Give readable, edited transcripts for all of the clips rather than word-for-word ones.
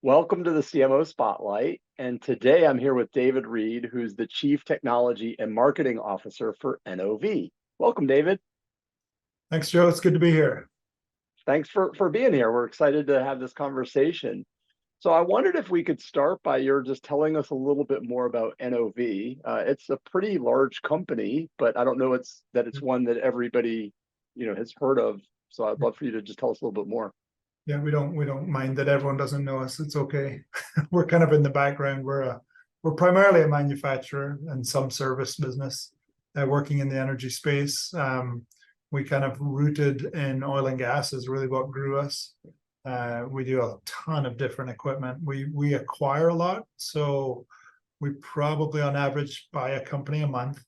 Welcome to the CMO Spotlight. And today I'm here with David Reid, who's the Chief Technology and Marketing Officer for NOV. Welcome, David. Thanks, Joe. It's good to be here. Thanks for being here. We're excited to have this conversation. So I wondered if we could start by your just telling us a little bit more about NOV. It's a pretty large company, but I don't know it's one that everybody has heard of. So I'd love for you to just tell us a little bit more. Yeah, we don't mind that everyone doesn't know us. It's okay. We're kind of in the background. We're primarily a manufacturer and some service business, working in the energy space. We kind of rooted in oil and gas is really what grew us. We do a ton of different equipment. We acquire a lot, so we probably on average buy a company a month,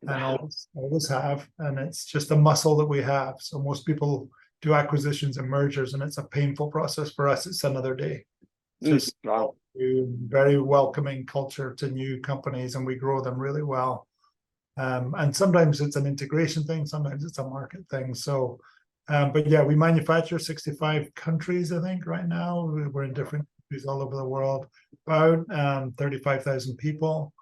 and always have, and it's just a muscle that we have. So most people do acquisitions and mergers, and it's a painful process. For us, it's another day. Just Wow. very welcoming culture to new companies, and we grow them really well. And sometimes it's an integration thing, sometimes it's a market thing. So, but yeah, we manufacture 65 countries, I think, right now. We're in different countries all over the world, about 35,000 people.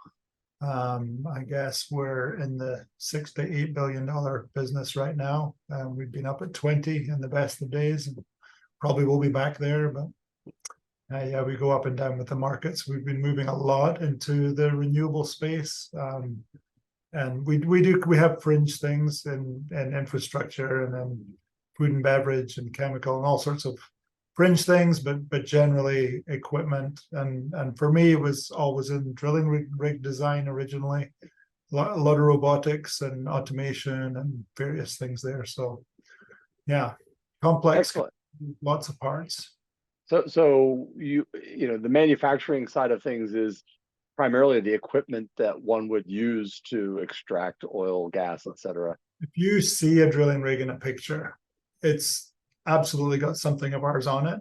I guess we're in the $6 to $8 billion business right now. We've been up at 20 in the best of days, and probably will be back there. But yeah, we go up and down with the markets. We've been moving a lot into the renewable space, and we have fringe things in infrastructure, and then food and beverage and chemical and all sorts of fringe things, but generally equipment. And for me, it was always in drilling rig design originally, a lot of robotics and automation and various things there. So yeah, complex. Excellent. Lots of parts. So the manufacturing side of things is primarily the equipment that one would use to extract oil, gas, etc. If you see a drilling rig in a picture, it's absolutely got something of ours on it,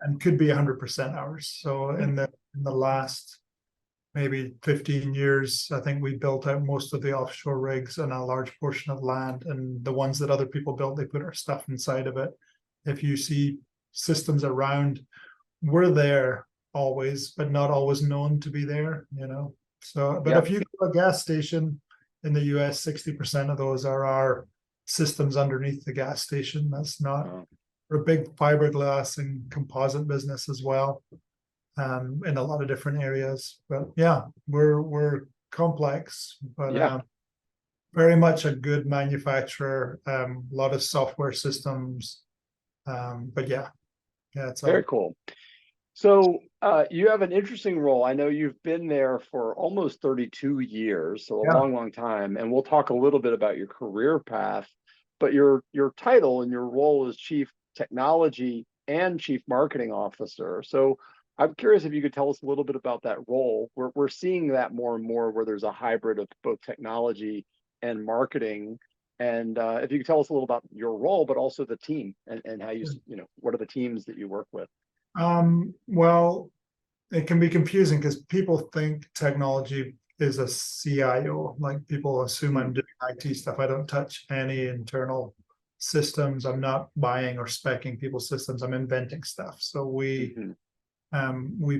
and could be 100% ours. So in the last maybe 15 years, I think we built out most of the offshore rigs and a large portion of land, and the ones that other people built, they put our stuff inside of it. If you see systems around, we're there always, but not always known to be there, So, but if you go to a gas station in the US, 60% of those are our systems underneath the gas station. That's not, we're a big fiberglass and composite business as well, in a lot of different areas. But yeah, we're complex, but very much a good manufacturer, a lot of software systems. But yeah, it's very cool. So you have an interesting role. I know you've been there for almost 32 years, so a long time. And we'll talk a little bit about your career path, but your title and your role is Chief Technology and Chief Marketing Officer. So I'm curious if you could tell us a little bit about that role. We're seeing that more and more, where there's a hybrid of both technology and marketing. And if you could tell us a little about your role, but also the team and how what are the teams that you work with? Well, it can be confusing because people think technology is a CIO. Like, people assume I'm doing IT stuff. I don't touch any internal systems. I'm not buying or speccing people's systems. I'm inventing stuff. So we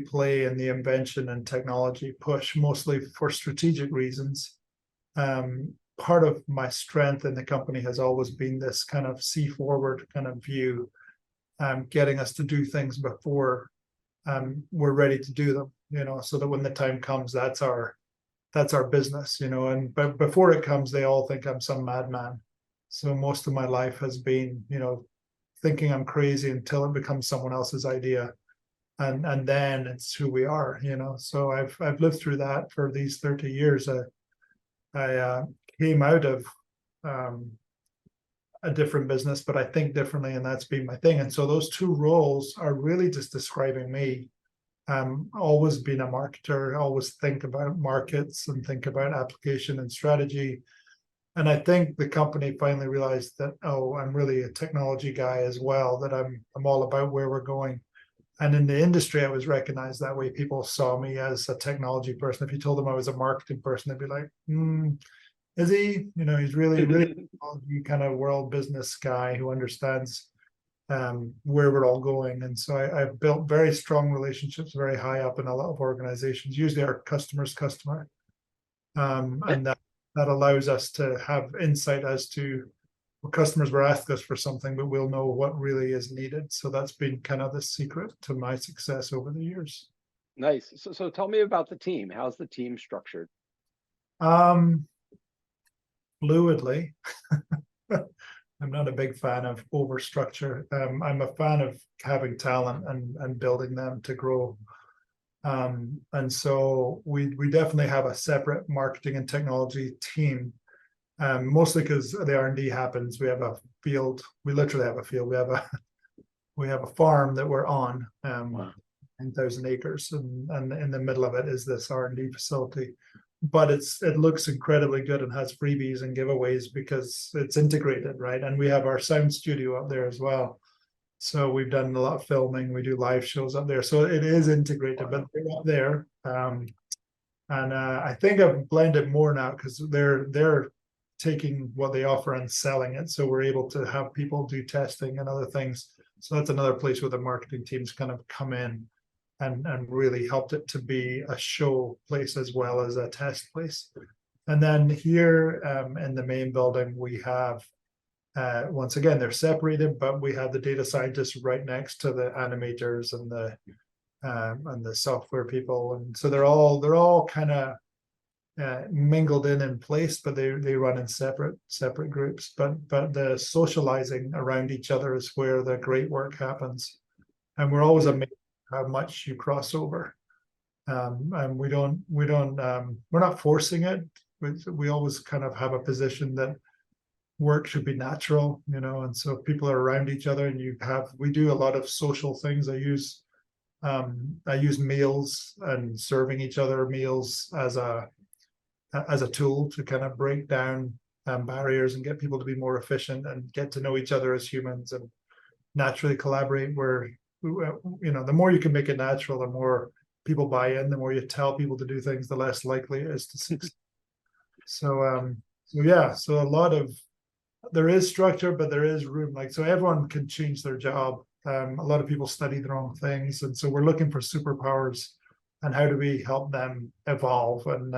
play in the invention and technology push, mostly for strategic reasons. Part of my strength in the company has always been this kind of see forward kind of view, getting us to do things before we're ready to do them, so that when the time comes, that's our business, but before it comes, they all think I'm some madman. So most of my life has been, thinking I'm crazy until it becomes someone else's idea. And then it's who we are, so I've lived through that for these 30 years. I came out of a different business, but I think differently, and that's been my thing. And so those two roles are really just describing me. Always been a marketer, always think about markets and think about application and strategy. And I think the company finally realized that, I'm really a technology guy as well, that I'm all about where we're going. And in the industry, I was recognized that way. People saw me as a technology person. If you told them I was a marketing person, they'd be like, is he? He's really, really kind of world business guy who understands where we're all going. And so I've built very strong relationships very high up in a lot of organizations, usually our customer's customer. And that allows us to have insight as to what customers were asking us for something, but we'll know what really is needed. So that's been kind of the secret to my success over the years. Nice. So tell me about the team. How's the team structured? Fluidly. I'm not a big fan of overstructure. I'm a fan of having talent and building them to grow. And so we definitely have a separate marketing and technology team, mostly because the R&D happens. We have a field. We literally have a field. We have a farm that we're on, Wow. 9,000 acres, and in the middle of it is this R&D facility. But it looks incredibly good and has freebies and giveaways because it's integrated, right? And we have our sound studio up there as well. So we've done a lot of filming. We do live shows up there. So it is integrated, but they're up there. And I think I've blended more now because they're taking what they offer and selling it. So we're able to have people do testing and other things. So that's another place where the marketing teams kind of come in and really helped it to be a show place as well as a test place. And then here in the main building, we have, once again, they're separated, but we have the data scientists right next to the animators and the software people. And so they're all kind of mingled in place, but they run in separate groups. But the socializing around each other is where the great work happens. And we're always amazed how much you cross over. And we're not forcing it. We always kind of have a position that work should be natural, and so people are around each other and we do a lot of social things. I use meals and serving each other meals as a tool to kind of break down barriers and get people to be more efficient and get to know each other as humans and naturally collaborate where, the more you can make it natural, the more people buy in, the more you tell people to do things, the less likely it is to succeed. So there is structure, but there is room. So everyone can change their job. A lot of people study the wrong things. And so we're looking for superpowers and how do we help them evolve? And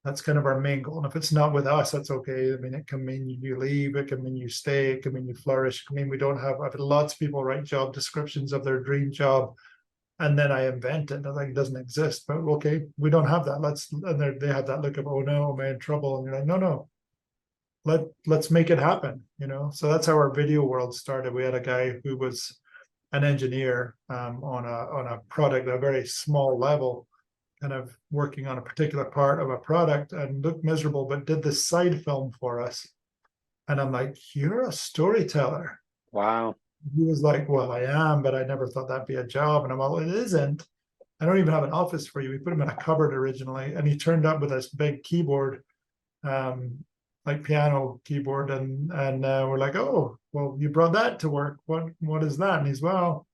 that's kind of our main goal. And if it's not with us, that's okay. I mean, it can mean you leave, it can mean you stay, it can mean you flourish. I mean, I've had lots of people write job descriptions of their dream job, and then I invent it. It doesn't exist, but okay, we don't have that. And they have that look of, oh no, am I in trouble? And you're like, no. Let's make it happen, So that's how our video world started. We had a guy who was an engineer on a product at a very small level, kind of working on a particular part of a product and looked miserable, but did this side film for us. And I'm like, you're a storyteller. Wow. He was like, well, I am, but I never thought that'd be a job. And I'm like, well, it isn't. I don't even have an office for you. We put him in a cupboard originally, and he turned up with this big keyboard, like piano keyboard, and we're like, oh, well, you brought that to work. What is that? And he's, well,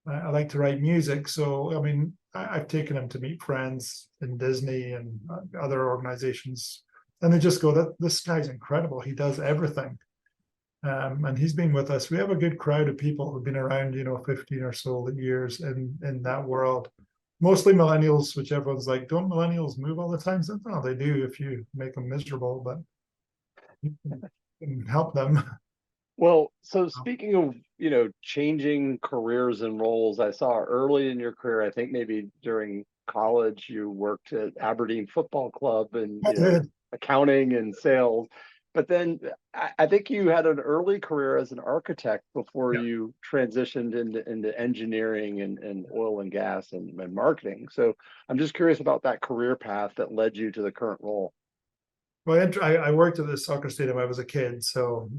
I like to write music. So I mean, I've taken him to meet friends in Disney and other organizations, and they just go, that this guy's incredible. He does everything. And he's been with us. We have a good crowd of people who've been around, 15 or so years in that world. Mostly millennials, which everyone's like, don't millennials move all the time? So, no, they do if you make them miserable, but you can help them. Well, so speaking of, changing careers and roles, I saw early in your career, I think maybe during college, you worked at Aberdeen Football Club and, accounting and sales. But then I think you had an early career as an architect before you transitioned into engineering and oil and gas and marketing. So I'm just curious about that career path that led you to the current role. Well, I worked at the soccer stadium when I was a kid,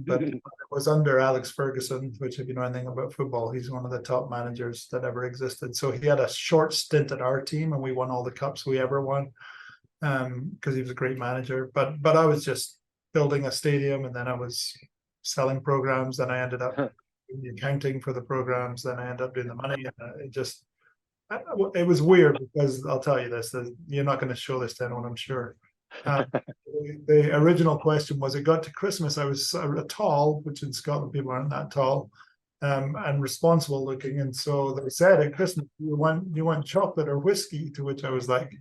but it was under Alex Ferguson, which, if you know anything about football, he's one of the top managers that ever existed. So he had a short stint at our team, and we won all the cups we ever won, because he was a great manager. But I was just building a stadium, and then I was selling programs, then I ended up doing the accounting for the programs, then I ended up doing the money, and it was weird because I'll tell you this, you're not going to show this to anyone, I'm sure. The original question was, it got to Christmas, I was tall, which in Scotland people aren't that tall, and responsible looking. And so they said at Christmas, you want chocolate or whiskey? To which I was like,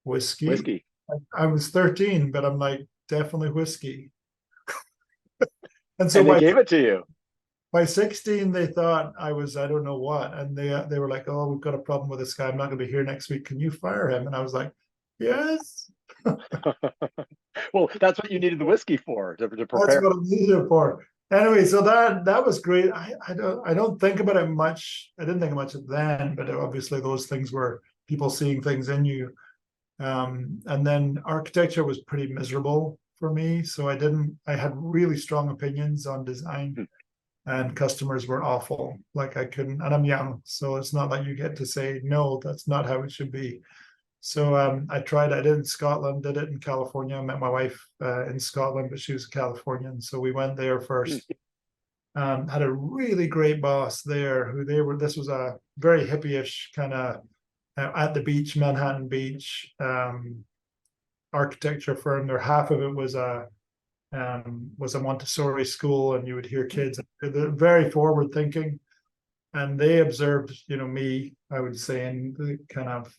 whiskey? Whiskey. I was 13, but I'm like, definitely whiskey. And so And they gave it to you. by 16, they thought I was, I don't know what. And they were like, oh, we've got a problem with this guy. I'm not going to be here next week. Can you fire him? And I was like, yes. Well, that's what you needed the whiskey for, to That's prepare. what I needed it for. Anyway, so that was great. I don't think about it much. I didn't think much of then, but obviously those things were people seeing things in you. And then architecture was pretty miserable for me. So I had really strong opinions on design, and customers were awful. Like I couldn't, and I'm young, so it's not like you get to say, no, that's not how it should be. So I did it in Scotland, did it in California. I met my wife in Scotland, but she was Californian. So we went there first. Had a really great boss there this was a very hippie-ish kind of at the beach, Manhattan Beach, architecture firm. There, half of it was a Montessori school, and you would hear kids. They're very forward thinking, and they observed, me, I would say, in the kind of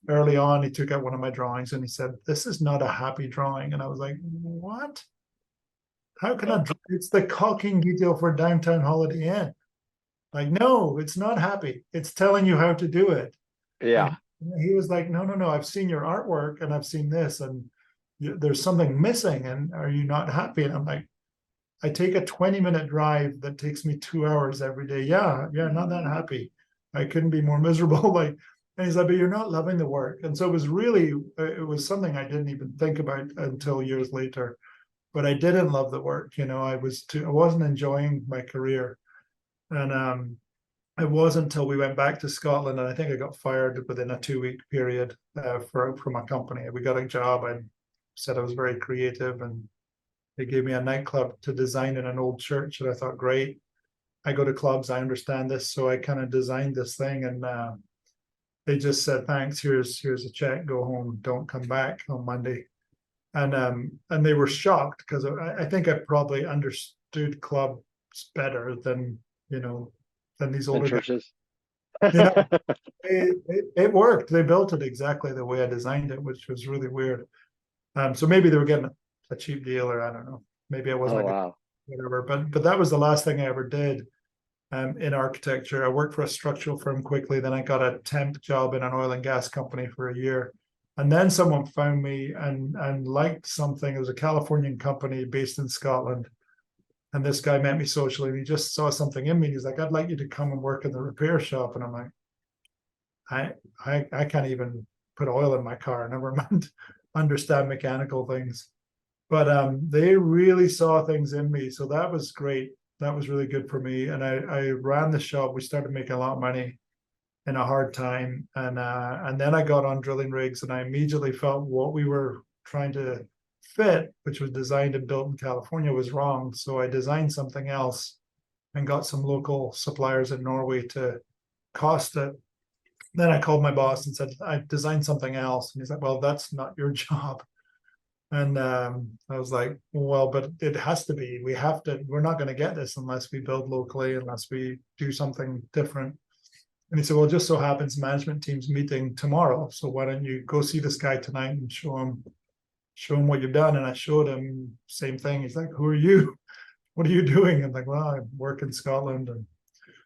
early on. He took out one of my drawings and he said, "This is not a happy drawing," and I was like, "What? How can I draw? It's the caulking detail for Downtown Holiday Inn." Like, no, it's not happy. It's telling you how to do it. Yeah. And he was like, no, I've seen your artwork and I've seen this, and there's something missing. And are you not happy? And I'm like, I take a 20-minute drive that takes me 2 hours every day. Yeah, not that happy. I couldn't be more miserable. Like, and he's like, but you're not loving the work. And so it was something I didn't even think about until years later. But I didn't love the work. I wasn't enjoying my career. And it wasn't until we went back to Scotland, and I think I got fired within a 2-week period from a company. We got a job. I said I was very creative, and they gave me a nightclub to design in an old church, and I thought, great. I go to clubs, I understand this, so I kind of designed this thing, and they just said, thanks, here's a check, go home, don't come back on Monday. And they were shocked because I think I probably understood clubs better than these older churches. it worked. They built it exactly the way I designed it, which was really weird. So maybe they were getting a cheap deal, or I don't know. Maybe I wasn't whatever. But that was the last thing I ever did in architecture. I worked for a structural firm quickly. Then I got a temp job in an oil and gas company for a year. And then someone found me and liked something. It was a Californian company based in Scotland. And this guy met me socially, and he just saw something in me. He's like, I'd like you to come and work in the repair shop. And I'm like, I can't even put oil in my car, never mind understand mechanical things. But they really saw things in me. So that was great. That was really good for me. And I ran the shop. We started making a lot of money in a hard time. And then I got on drilling rigs, and I immediately felt what we were trying to fit, which was designed and built in California, was wrong. So I designed something else and got some local suppliers in Norway to cost it. Then I called my boss and said, I designed something else. And he's like, well, that's not your job. And I was like, well, but it has to be. We're not going to get this unless we build locally, unless we do something different. And he said, well, it just so happens management team's meeting tomorrow. So why don't you go see this guy tonight and show him what you've done. And I showed him, same thing. He's like, who are you? What are you doing? I'm like, well, I work in Scotland. And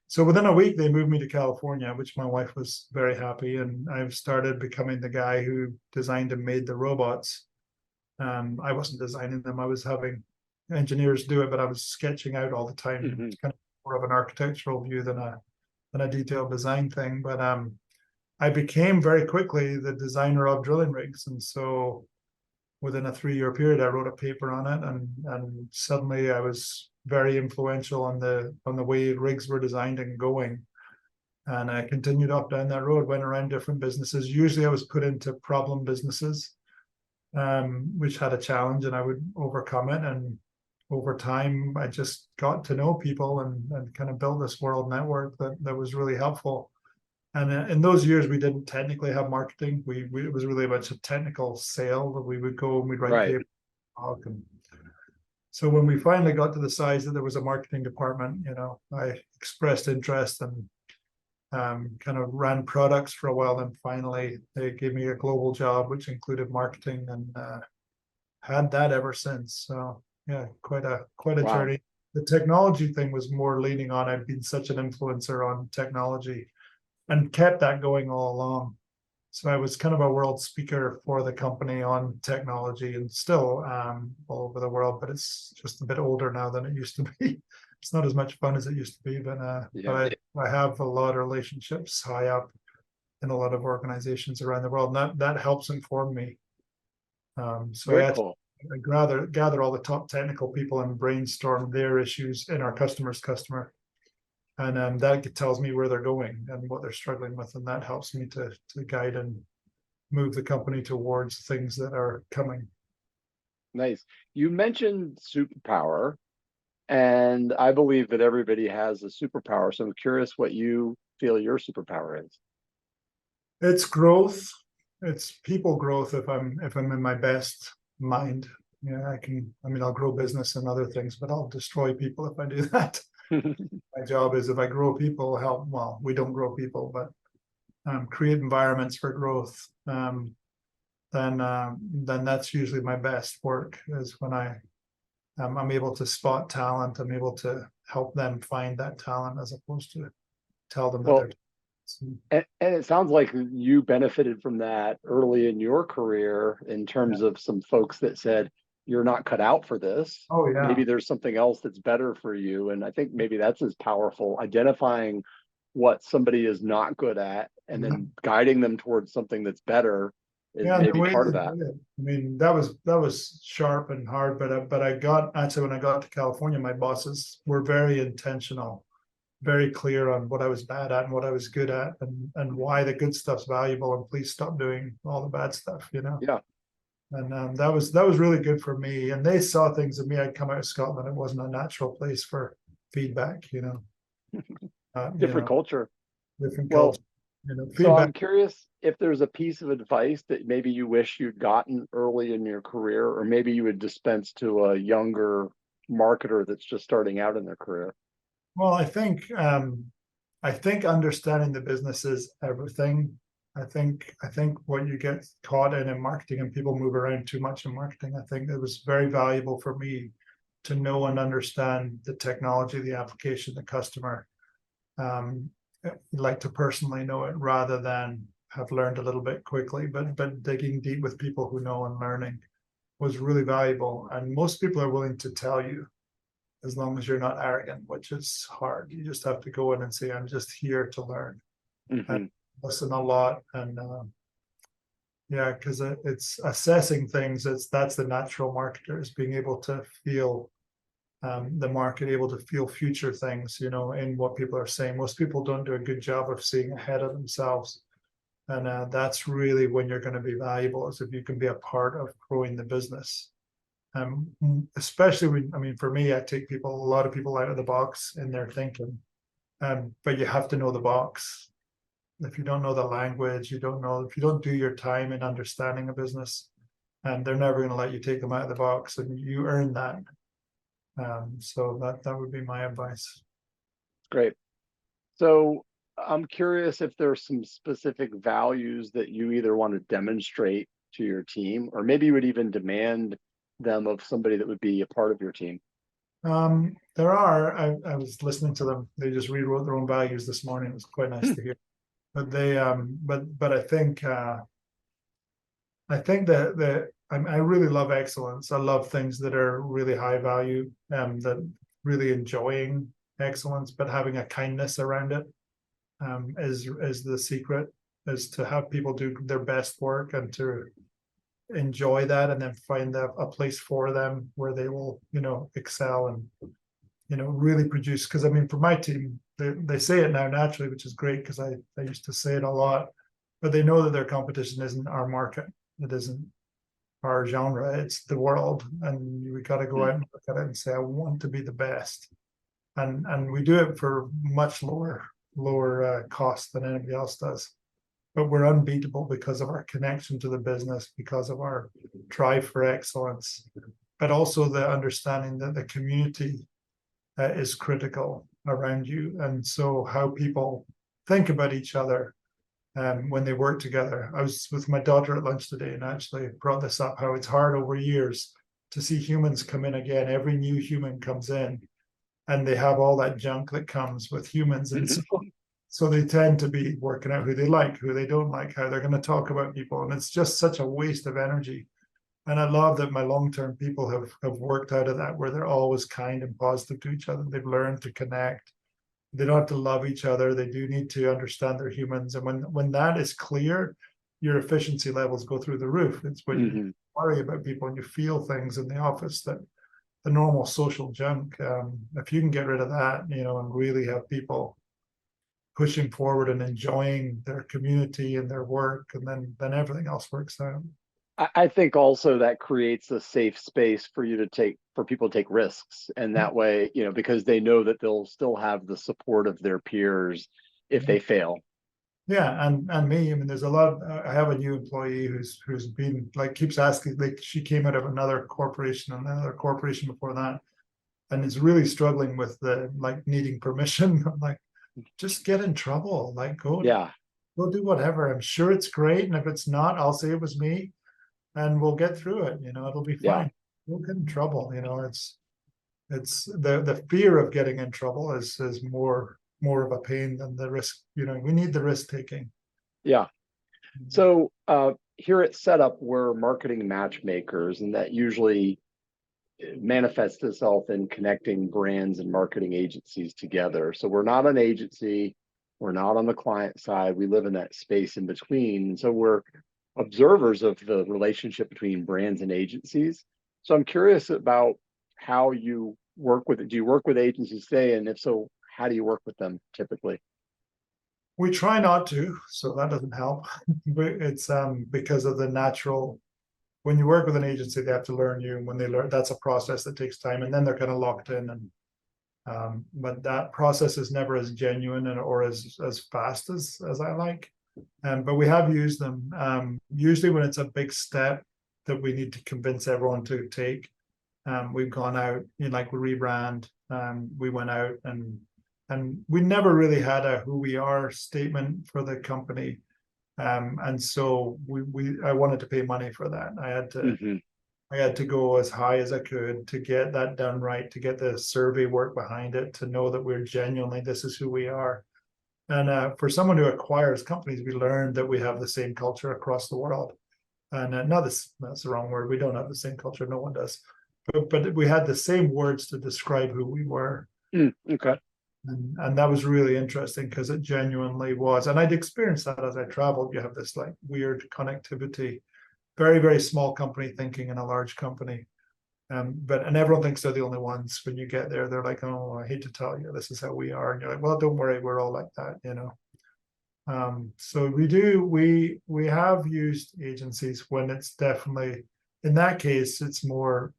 so within a week, they moved me to California, which my wife was very happy. And I've started becoming the guy who designed and made the robots. I wasn't designing them. I was having engineers do it, but I was sketching out all the time. Mm-hmm. It's kind of more of an architectural view than a detailed design thing. But I became very quickly the designer of drilling rigs. And so within a 3-year period, I wrote a paper on it, and suddenly I was very influential on the way rigs were designed and going. And I continued up down that road, went around different businesses. Usually I was put into problem businesses, which had a challenge, and I would overcome it. And over time, I just got to know people and kind of built this world network that was really helpful. And in those years, we didn't technically have marketing. It was really a bunch of technical sale that we would go and we'd write paper. So when we finally got to the size that there was a marketing department, I expressed interest and kind of ran products for a while. Then finally they gave me a global job, which included marketing, and had that ever since. So yeah, quite a Wow. journey. The technology thing was more leaning on, I've been such an influencer on technology and kept that going all along. So I was kind of a world speaker for the company on technology, and still all over the world, but it's just a bit older now than it used to be. It's not as much fun as it used to be, but Yeah. I have a lot of relationships high up in a lot of organizations around the world, and that helps inform me. So Very cool. I gather all the top technical people and brainstorm their issues in our customer's customer. And that tells me where they're going and what they're struggling with. And that helps me to guide and move the company towards things that are coming. Nice. You mentioned superpower, and I believe that everybody has a superpower. So I'm curious what you feel your superpower is. It's growth. It's people growth if I'm in my best mind. Yeah, I'll grow business and other things, but I'll destroy people if I do that. My job is, if I grow people, we don't grow people, but create environments for growth. Then that's usually my best work, is when I'm able to spot talent. I'm able to help them find that talent, as opposed to tell them that Well, they're. and it sounds like you benefited from that early in your career in terms of some folks that said, you're not cut out for this. Oh yeah. Maybe there's something else that's better for you. And I think maybe that's as powerful, identifying what somebody is not good at and then guiding them towards something that's better is maybe part of that. I mean, that was sharp and hard, but I got, actually, when I got to California, my bosses were very intentional, very clear on what I was bad at and what I was good at, and why the good stuff's valuable, and please stop doing all the bad stuff, Yeah. And that was really good for me. And they saw things in me. I'd come out of Scotland. It wasn't a natural place for feedback, Different culture. different Well, culture. so I'm Feedback. curious if there's a piece of advice that maybe you wish you'd gotten early in your career, or maybe you would dispense to a younger marketer that's just starting out in their career. Well, I think understanding the business is everything. I think what you get caught in marketing, and people move around too much in marketing. I think it was very valuable for me to know and understand the technology, the application, the customer. Like to personally know it, rather than have learned a little bit quickly, but digging deep with people who know and learning was really valuable. And most people are willing to tell you, as long as you're not arrogant, which is hard. You just have to go in and say, I'm just here to learn. And listen a lot. And yeah, because it's assessing things. That's the natural marketer, is being able to feel the market, able to feel future things, in what people are saying. Most people don't do a good job of seeing ahead of themselves. And that's really when you're going to be valuable, is if you can be a part of growing the business. Especially when, for me, I take a lot of people out of the box in their thinking. But you have to know the box. If you don't know the language, if you don't do your time in understanding a business, and they're never going to let you take them out of the box, and you earn that. So that would be my advice. Great. So I'm curious if there's some specific values that you either want to demonstrate to your team, or maybe you would even demand them of somebody that would be a part of your team. There are. I was listening to them. They just rewrote their own values this morning. It was quite nice to hear. But they but I think that I really love excellence. I love things that are really high value, that really enjoying excellence, but having a kindness around it is the secret, is to have people do their best work and to enjoy that, and then find a place for them where they will, excel and, really produce. Because for my team, they say it now naturally, which is great, because I used to say it a lot, but they know that their competition isn't our market. It isn't our genre, it's the world. And we got to go out and look at it and say, I want to be the best. And we do it for much lower cost than anybody else does. But we're unbeatable because of our connection to the business, because of our drive for excellence. but also the understanding that the community is critical around you. And so how people think about each other when they work together. I was with my daughter at lunch today and actually brought this up, how it's hard over years to see humans come in again. Every new human comes in and they have all that junk that comes with humans. And so they tend to be working out who they like, who they don't like, how they're going to talk about people. And it's just such a waste of energy. And I love that my long-term people have worked out of that, where they're always kind and positive to each other. They've learned to connect. They don't have to love each other. They do need to understand they're humans. And when that is clear, your efficiency levels go through the roof. It's when you worry about people and you feel things in the office, that the normal social junk, if you can get rid of that, and really have people pushing forward and enjoying their community and their work, and then everything else works out. I think also that creates a safe space for people to take risks. And that way, because they know that they'll still have the support of their peers if they fail. Yeah, and me, I mean, there's a lot. I have a new employee who's been keeps asking, she came out of another corporation before that, and is really struggling with the needing permission. I'm like, just get in trouble, go do whatever. I'm sure it's great, and if it's not, I'll say it was me, and we'll get through it. It'll be fine. We'll get in trouble. It's the fear of getting in trouble is more of a pain than the risk. We need the risk taking. Yeah. So here at Setup, we're marketing matchmakers, and that usually manifests itself in connecting brands and marketing agencies together. So we're not an agency, we're not on the client side, we live in that space in between. So we're observers of the relationship between brands and agencies. So I'm curious about how you work with it. Do you work with agencies today? And if so, how do you work with them typically? We try not to, so that doesn't help. It's because of the natural, when you work with an agency, they have to learn you, and when they learn, that's a process that takes time, and then they're kind of locked in. And but that process is never as genuine or as fast as I like. But we have used them. Usually when it's a big step that we need to convince everyone to take, we've gone out, like we rebrand. We went out and we never really had a who we are statement for the company. And so I wanted to pay money for that. I had to go as high as I could to get that done right, to get the survey work behind it, to know that we're genuinely, this is who we are. And for someone who acquires companies, we learned that we have the same culture across the world. And that's the wrong word. We don't have the same culture. No one does. But we had the same words to describe who we were. Okay. And that was really interesting because it genuinely was. And I'd experienced that as I traveled. You have this weird connectivity, very, very small company thinking in a large company. And everyone thinks they're the only ones. When you get there, they're like, oh, I hate to tell you, this is how we are. And you're like, well, don't worry, we're all like that, So we have used agencies when it's definitely, in that case, it's more,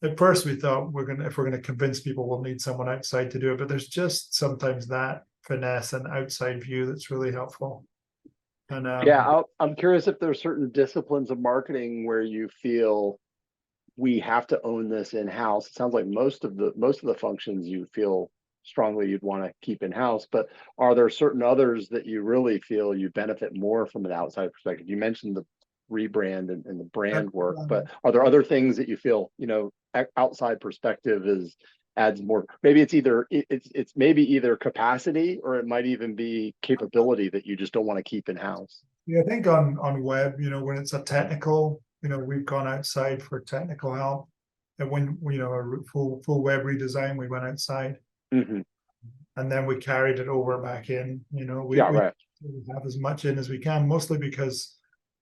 at first we thought if we're gonna convince people, we'll need someone outside to do it, but there's just sometimes that finesse and outside view that's really helpful. And I'm curious if there are certain disciplines of marketing where you feel we have to own this in-house. It sounds like most of the functions you feel strongly you'd want to keep in-house, but are there certain others that you really feel you benefit more from an outside perspective? You mentioned the rebrand and the brand work, but are there other things that you feel, outside perspective adds more? Maybe it's maybe either capacity, or it might even be capability that you just don't want to keep in-house. Yeah, I think on web, when it's a technical, we've gone outside for technical help. And when a full web redesign, we went outside. And then we carried it over back in. We have as much in as we can, mostly because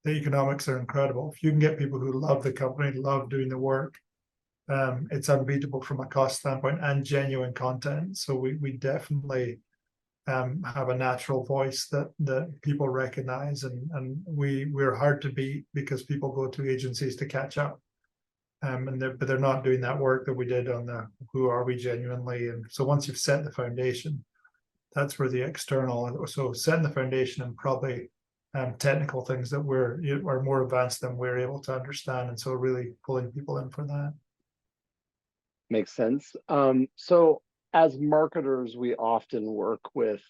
the economics are incredible. If you can get people who love the company, love doing the work, it's unbeatable from a cost standpoint and genuine content. So we definitely have a natural voice that people recognize, and we're hard to beat because people go to agencies to catch up. But they're not doing that work that we did on the who are we genuinely. And so once you've set the foundation, that's where the external, so setting the foundation and probably technical things that are more advanced than we're able to understand. And so really pulling people in for that. Makes sense. So as marketers, we often work with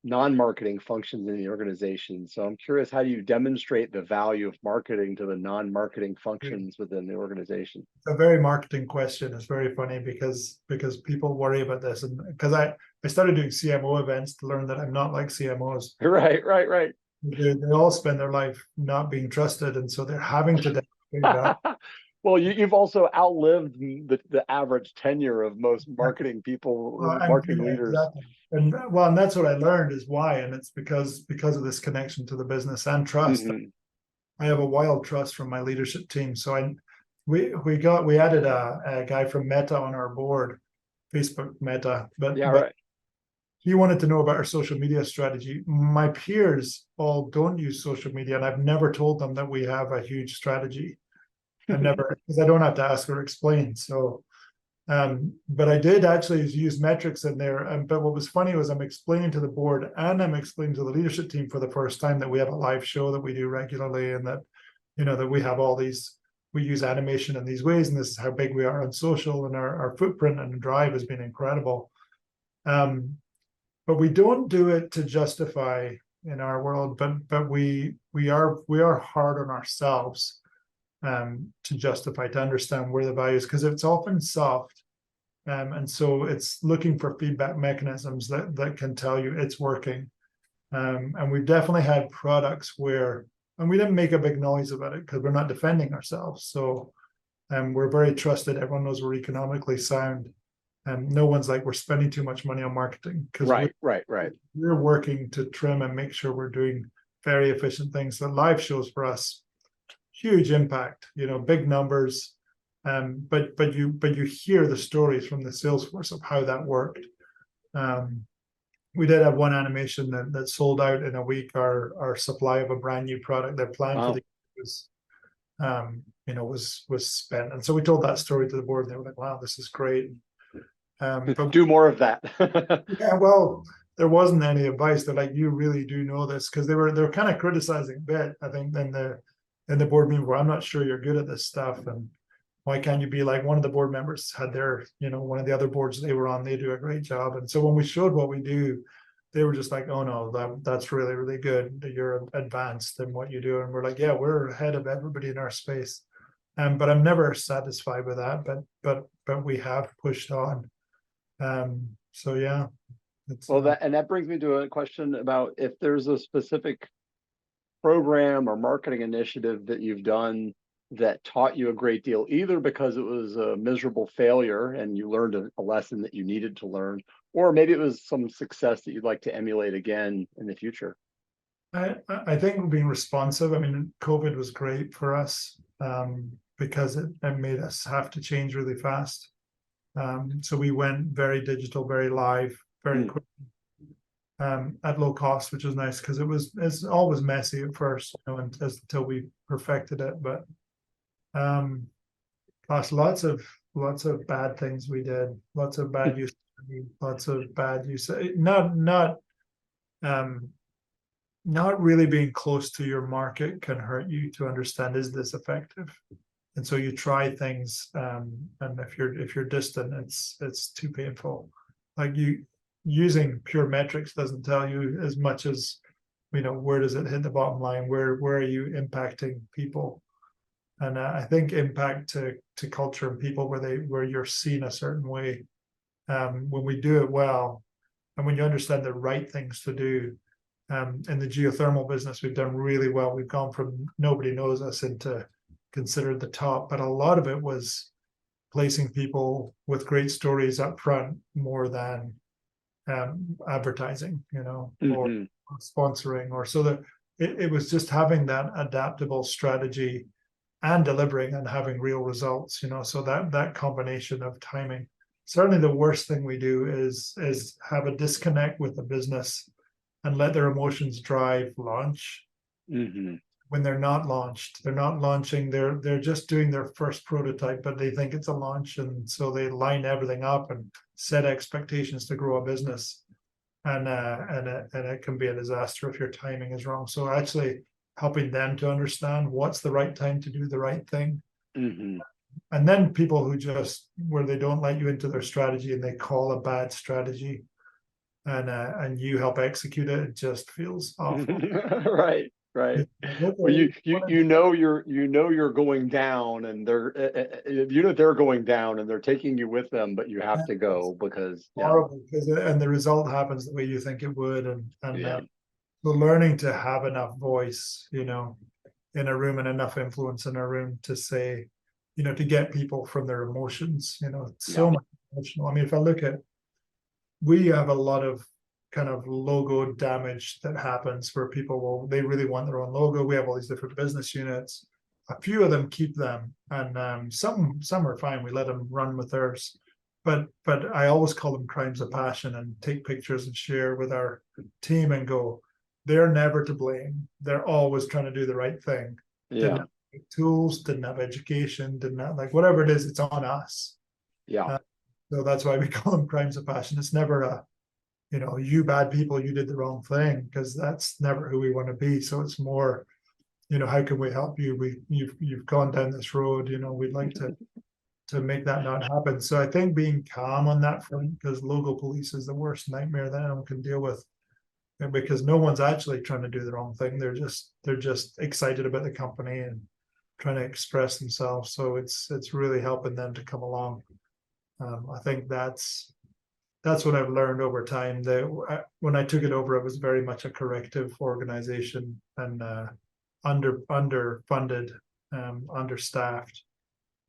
non-marketing functions in the organization. So I'm curious, how do you demonstrate the value of marketing to the non-marketing functions within the organization? A very marketing question. It's very funny because people worry about this, and because I started doing CMO events to learn that I'm not like CMOs. Right, right, right. They all spend their life not being trusted, and so they're having to demonstrate that. Well, you've also outlived the average tenure of most marketing people, marketing Yeah, leaders. exactly. And well, and that's what I learned is why, and it's because of this connection to the business and trust. Mhm. I have a wild trust from my leadership team. So we added a guy from Meta on our board, Facebook Meta, Yeah, but right. he wanted to know about our social media strategy. My peers all don't use social media, and I've never told them that we have a huge strategy. I've never, because I don't have to ask or explain. So but I did actually use metrics in there. But what was funny was I'm explaining to the board and I'm explaining to the leadership team for the first time that we have a live show that we do regularly, and that, that we have all these, we use animation in these ways, and this is how big we are on social, and our footprint and drive has been incredible. But we don't do it to justify in our world, but we are hard on ourselves to justify, to understand where the value is, because it's often soft. And so it's looking for feedback mechanisms that can tell you it's working. And we've definitely had products where, and we didn't make a big noise about it because we're not defending ourselves. So we're very trusted. Everyone knows we're economically sound. And no one's like, we're spending too much money on marketing, because Right, right, right. we're working to trim and make sure we're doing very efficient things. The live shows for us, huge impact, big numbers. But you hear the stories from the sales force of how that worked. We did have one animation that sold out in a week. Our supply of a brand new product, their plan for Wow. the was was spent. And so we told that story to the board, and they were like, wow, this is great. But Do more of that. yeah, well, there wasn't any advice. They're like, you really do know this, because they were kind of criticizing a bit, I think, in the board meeting, where I'm not sure you're good at this stuff, and why can't you be like one of the board members had their, one of the other boards they were on, they do a great job. And so when we showed what we do, they were just like, oh no, that's really, really good. You're advanced in what you do. And we're like, yeah, we're ahead of everybody in our space. But I'm never satisfied with that. But we have pushed on. So yeah. Well, that brings me to a question about if there's a specific program or marketing initiative that you've done that taught you a great deal, either because it was a miserable failure and you learned a lesson that you needed to learn, or maybe it was some success that you'd like to emulate again in the future. I think being responsive. I mean, COVID was great for us because it made us have to change really fast. So we went very digital, very live, very quick, at low cost, which is nice, because it's always messy at first, until we perfected it. But gosh, lots of bad things we did, lots of bad use, lots of bad use. Not really being close to your market can hurt you to understand, is this effective? And so you try things, and if you're distant, it's too painful. Like using pure metrics doesn't tell you as much as, where does it hit the bottom line? Where are you impacting people? And I think impact to culture and people, where you're seen a certain way. When we do it well, and when you understand the right things to do. In the geothermal business, we've done really well. We've gone from nobody knows us into considered the top, but a lot of it was placing people with great stories up front more than advertising, or sponsoring, or so that it was just having that adaptable strategy and delivering and having real results, so that combination of timing. Certainly the worst thing we do is have a disconnect with the business and let their emotions drive launch. When they're not launched, they're not launching, they're just doing their first prototype, but they think it's a launch, and so they line everything up and set expectations to grow a business, and it can be a disaster if your timing is wrong. So actually helping them to understand what's the right time to do the right thing, and then people who just where they don't let you into their strategy and they call a bad strategy, and you help execute it, it just feels awful. Right, right. Well, you're going down, and they're going down, and they're taking you with them, but you have to go because horrible because and the result happens the way you think it would, yeah, so learning to have enough voice, in a room and enough influence in a room to say, to get people from their emotions, it's so yeah, much emotional. I mean, if I look at, we have a lot of kind of logo damage that happens where they really want their own logo. We have all these different business units. A few of them keep them, and some are fine. We let them run with theirs, but I always call them crimes of passion and take pictures and share with our team and go, they're never to blame. They're always trying to do the right thing. Didn't yeah, have tools, didn't have education, didn't have, like, whatever it is, it's on us. yeah. So that's why we call them crimes of passion. It's never a, you bad people, you did the wrong thing, because that's never who we want to be. So it's more, how can we help you? You've gone down this road, we'd like to make that not happen. So I think being calm on that front, because logo police is the worst nightmare that anyone can deal with. And because no one's actually trying to do the wrong thing. They're just excited about the company and trying to express themselves. So it's really helping them to come along. I think that's what I've learned over time. That when I took it over, it was very much a corrective organization and underfunded, understaffed,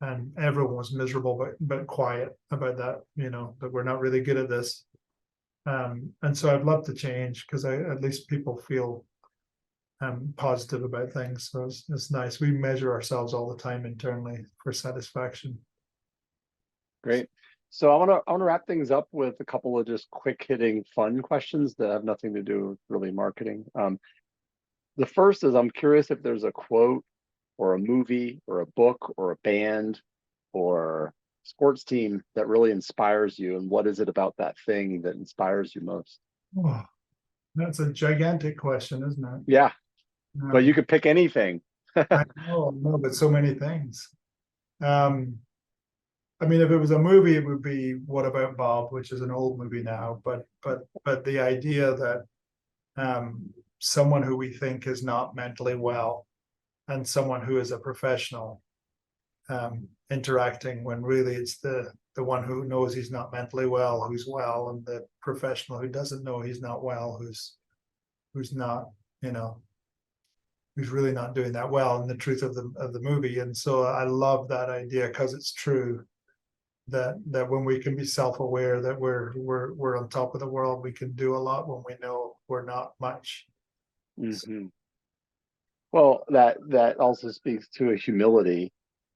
and everyone was miserable but quiet about that. That we're not really good at this. And so I'd love to change because at least people feel positive about things. So it's nice. We measure ourselves all the time internally for satisfaction. Great. So I wanna wrap things up with a couple of just quick hitting fun questions that have nothing to do with really marketing. The first is, I'm curious if there's a quote or a movie or a book or a band or sports team that really inspires you, and what is it about that thing that inspires you most? Oh, that's a gigantic question, isn't it? Yeah, but you could pick anything. I know, but so many things. I mean, if it was a movie, it would be What About Bob, which is an old movie now. But the idea that someone who we think is not mentally well and someone who is a professional interacting when really it's the one who knows he's not mentally well, who's well, and the professional who doesn't know he's not well, who's not, who's really not doing that well, and the truth of the movie. And so I love that idea because it's true that when we can be self-aware that we're on top of the world, we can do a lot when we know we're not much. Mm-hmm. Well, that also speaks to a humility.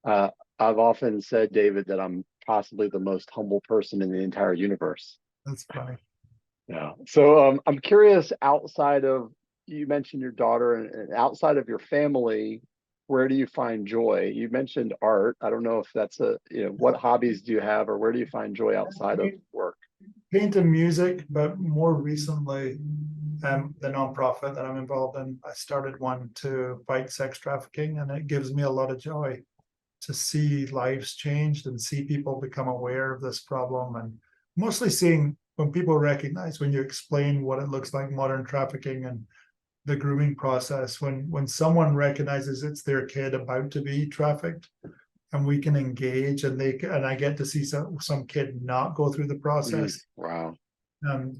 I've often said, David, that I'm possibly the most humble person in the entire universe. That's funny. Yeah. So I'm curious, outside of, you mentioned your daughter, and outside of your family, where do you find joy? You mentioned art. I don't know if that's what hobbies do you have, or where do you find joy outside of work? Paint and music, but more recently, the nonprofit that I'm involved in, I started one to fight sex trafficking, and it gives me a lot of joy to see lives changed and see people become aware of this problem, and mostly seeing when people recognize, when you explain what it looks like, modern trafficking and the grooming process, when someone recognizes it's their kid about to be trafficked, and we can engage, and I get to see some kid not go through the process. Wow.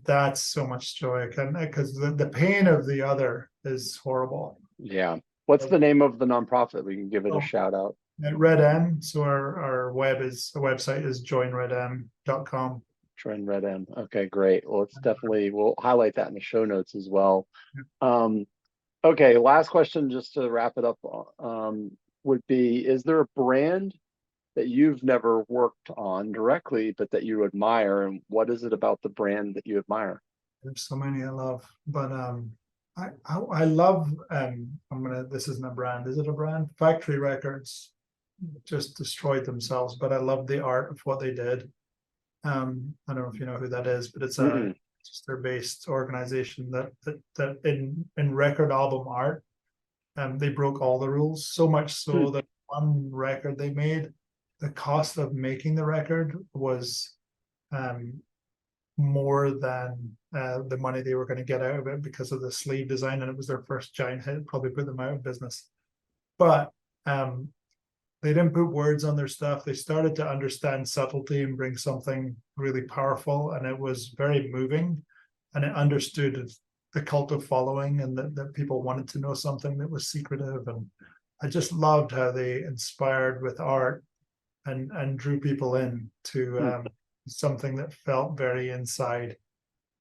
That's so much joy, because the pain of the other is horrible. Yeah. What's the name of the nonprofit? We can give it a shout out. Red M. So our website is joinredm.com. Join Red M. Okay, great. Well, we'll highlight that in the show notes as well. Okay, last question, just to wrap it up, would be, is there a brand that you've never worked on directly, but that you admire, and what is it about the brand that you admire? There's so many I love, but I love this isn't a brand, is it a brand? Factory Records just destroyed themselves, but I love the art of what they did. I don't know if you know who that is, but it's a Manchester-based organization that in record album art, they broke all the rules, so much so that one record they made, the cost of making the record was more than the money they were going to get out of it because of the sleeve design, and it was their first giant hit, probably put them out of business. But they didn't put words on their stuff. They started to understand subtlety and bring something really powerful, and it was very moving, and it understood the cult of following, and that people wanted to know something that was secretive. And I just loved how they inspired with art and drew people in to something that felt very inside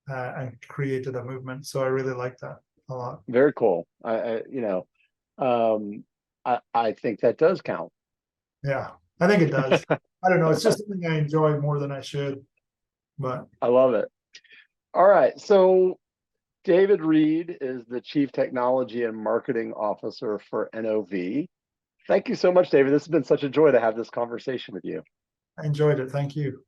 and created a movement. So I really like that a lot. Very cool. I think that does count. Yeah, I think it does. I don't know. It's just something I enjoy more than I should, but I love it. All right. So David Reid is the Chief Technology and Marketing Officer for NOV. Thank you so much, David. This has been such a joy to have this conversation with you. I enjoyed it. Thank you.